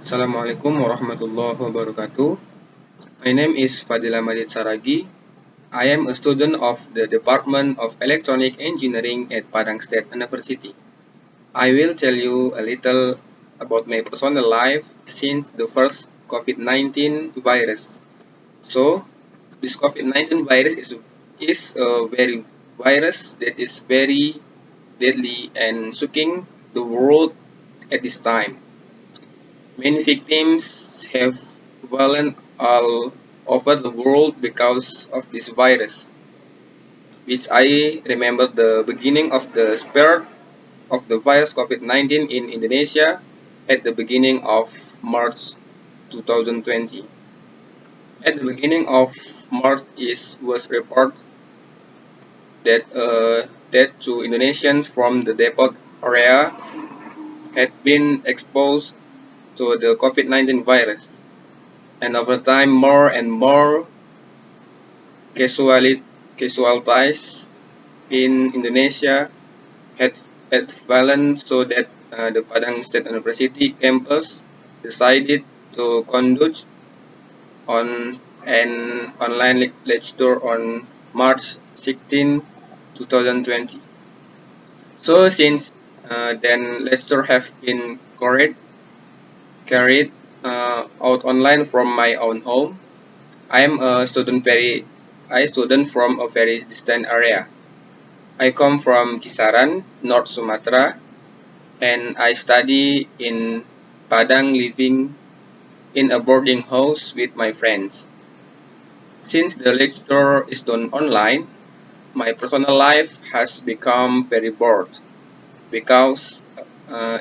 Assalamualaikum warahmatullahi wabarakatuh. My name is Fadhillah Majid Saragih. I am a student of the Department of Electronic Engineering at Padang State University. I will tell you a little about my personal life since the first COVID-19 virus. So, this COVID-19 virus is a very virus that is very deadly and shocking the world at this time. Many victims have fallen all over the world because of this virus, which I remember the beginning of the spread of the virus COVID-19 in Indonesia at the beginning of March 2020. At the beginning of March was reported that that two Indonesians from the Depok area had been exposed to the COVID-19 virus. And over time, more and more casualties in Indonesia had, had fallen so that the Padang State University campus decided to conduct on an online lecture on March 16, 2020. So since then lecture have been carried out online from my own home. I am a student from a very distant area. I come from Kisaran, North Sumatra, and I study in Padang, living in a boarding house with my friends. Since the lecture is done online, my personal life has become very bored because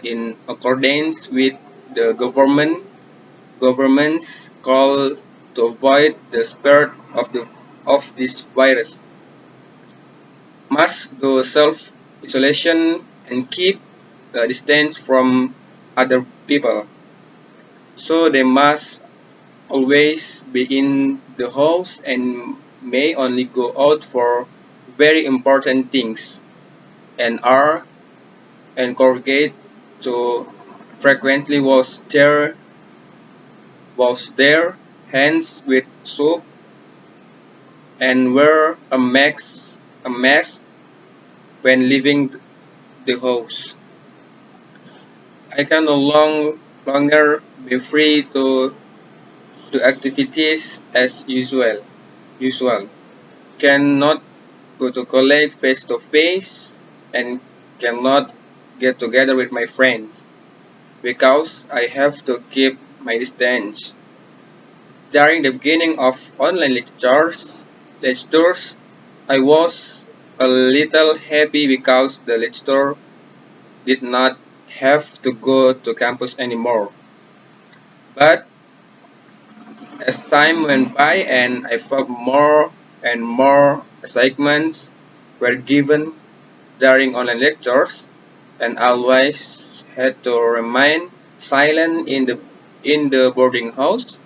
in accordance with the government's call to avoid the spread of this virus, must do self-isolation and keep a distance from other people. So they must always be in the house and may only go out for very important things and are encouraged to frequently wash their hands with soap and wear a mask when leaving the house. I can no longer be free to do activities as usual. Cannot go to college face to face and cannot get together with my friends because I have to keep my distance. During the beginning of online lectures, I was a little happy because the lecturer did not have to go to campus anymore. But as time went by and I felt more and more assignments were given during online lectures and I always had to remain silent in the boarding house.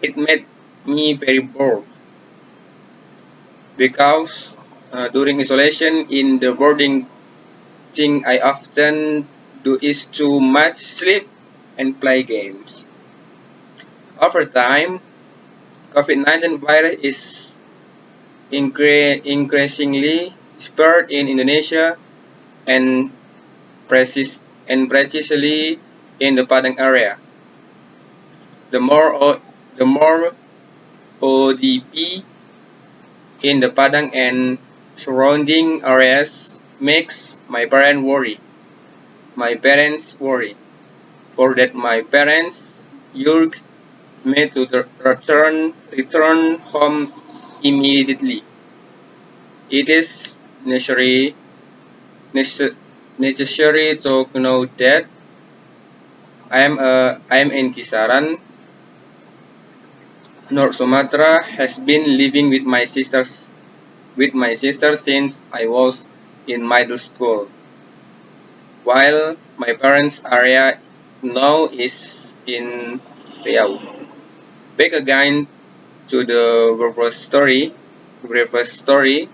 It made me very bored because during isolation in the boarding thing I often do is too much sleep and play games. Over time, COVID-19 virus is increasingly spread in Indonesia and precisely in the Padang area. The more ODP in the Padang and surrounding areas makes my parents worry. For that my parents urge me to return home immediately. It is necessary to know that I am in Kisaran, North Sumatra, has been living with my sister since I was in middle school, while my parents' area now is in Riau. Back again to the previous story.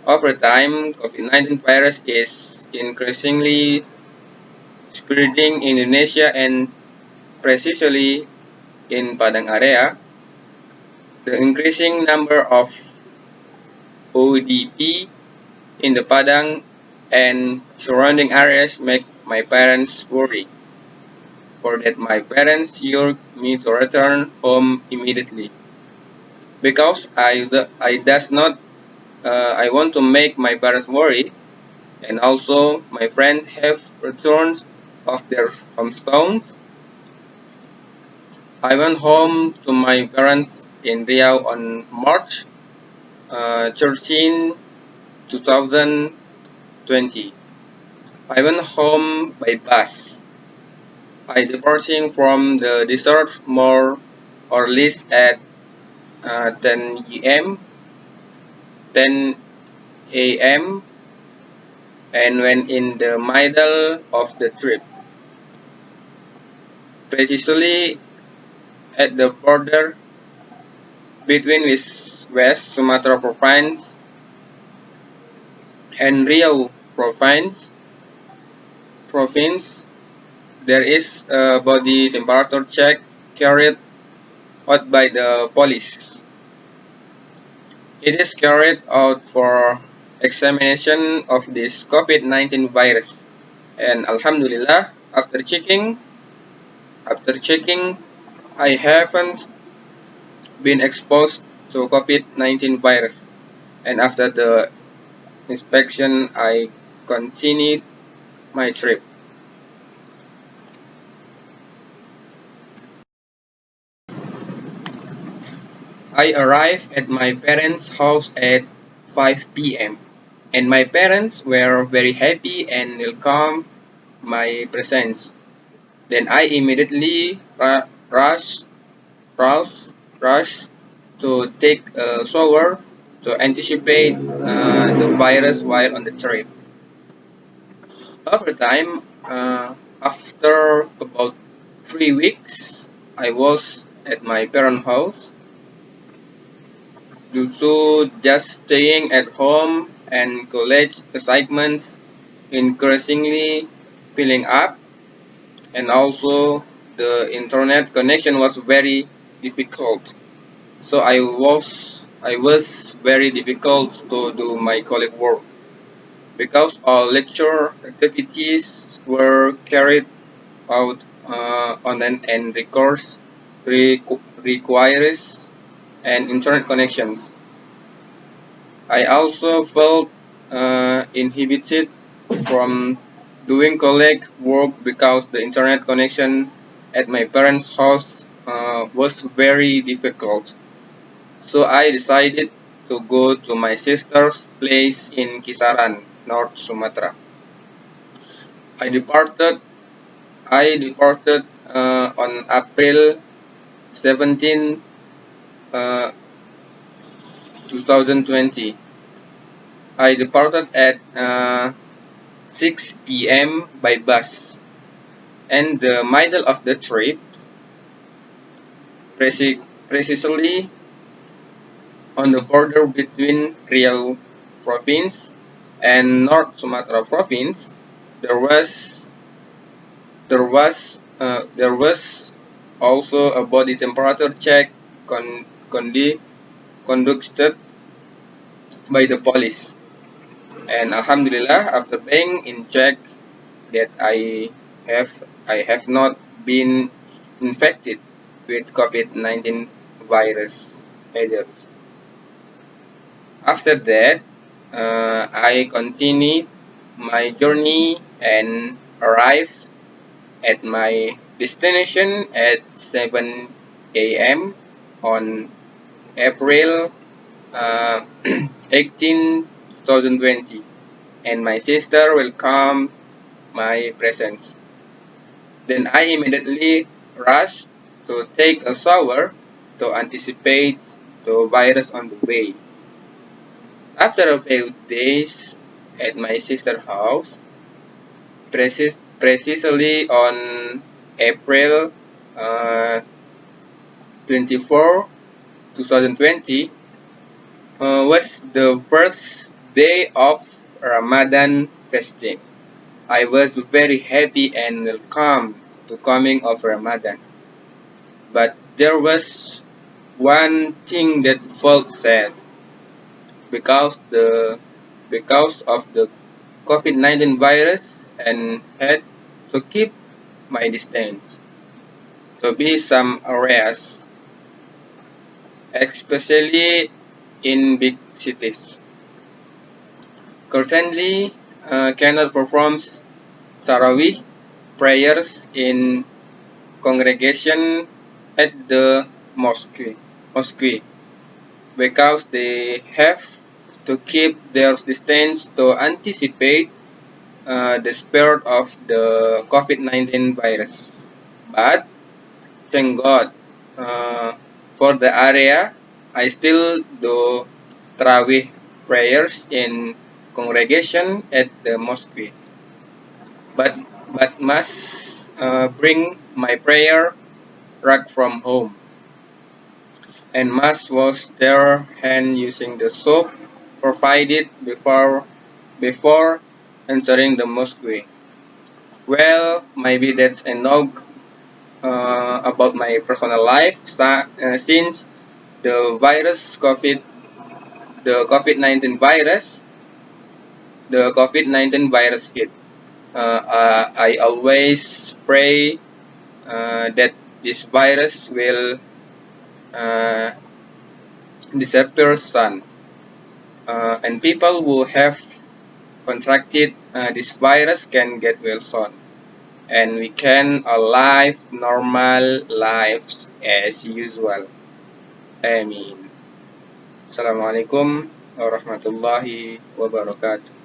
Over time, COVID-19 virus is increasingly spreading in Indonesia and precisely in Padang area, the increasing number of ODP in the Padang and surrounding areas make my parents worry. For that my parents urged me to return home immediately. Because I does not I want to make my parents worry, and also my friends have returned of their hometowns. I went home to my parents in Riau on March 13, 2020. I went home by bus. I departing from the desert more or less at 10 am, 10 am, and when in the middle of the trip, precisely at the border between West Sumatra Province and Riau Province, there is a body temperature check carried out by the police. It is carried out for examination of this COVID-19 virus. And Alhamdulillah, after checking, I haven't been exposed to COVID-19 virus. And after the inspection, I continued my trip. I arrived at my parents' house at 5 p.m. and my parents were very happy and welcomed my presence. Then I immediately rushed, rushed to take a shower to anticipate the virus while on the trip. Over time, after about 3 weeks, I was at my parents' house due to just staying at home and college assignments increasingly filling up, and also the internet connection was very difficult. So I was very difficult to do my college work because all lecture activities were carried out online and requires an internet connections. I also felt inhibited from doing college work because the internet connection at my parents' house was very difficult. So I decided to go to my sister's place in Kisaran, North Sumatra. I departed. I departed on April 17, 2020. I departed at 6 p.m. by bus, and the middle of the trip, precisely on the border between Riau province and North Sumatra province, there was there was also a body temperature check conducted by the police. And Alhamdulillah, after being in check that have I have not been infected with COVID-19 virus either. After that, I continued my journey and arrived at my destination at 7 a.m. on April 18, 2020, and my sister welcomed my presence. Then I immediately rushed to take a shower to anticipate the virus on the way. After a few days at my sister's house, precisely on April 24, 2020, was the first day of Ramadan fasting. I was very happy and welcome to coming of Ramadan. But there was one thing that felt sad because because of the COVID-19 virus and had to keep my distance. To be some areas, especially in big cities, currently cannot perform Saragih prayers in congregation at the mosque because they have to keep their distance to anticipate the spread of the COVID-19 virus. But thank God for the area, I still do Tarawih prayers in congregation at the mosque. But must bring my prayer rack from home and must wash their hand using the soap provided before entering the mosque. Well, maybe that's enough about my personal life since the the COVID-19 virus, the COVID-19 virus hit. I always pray that this virus will uh, disappear soon, and people who have contracted this virus can get well soon, and we can live normal lives as usual. Amin. Assalamualaikum warahmatullahi wabarakatuh.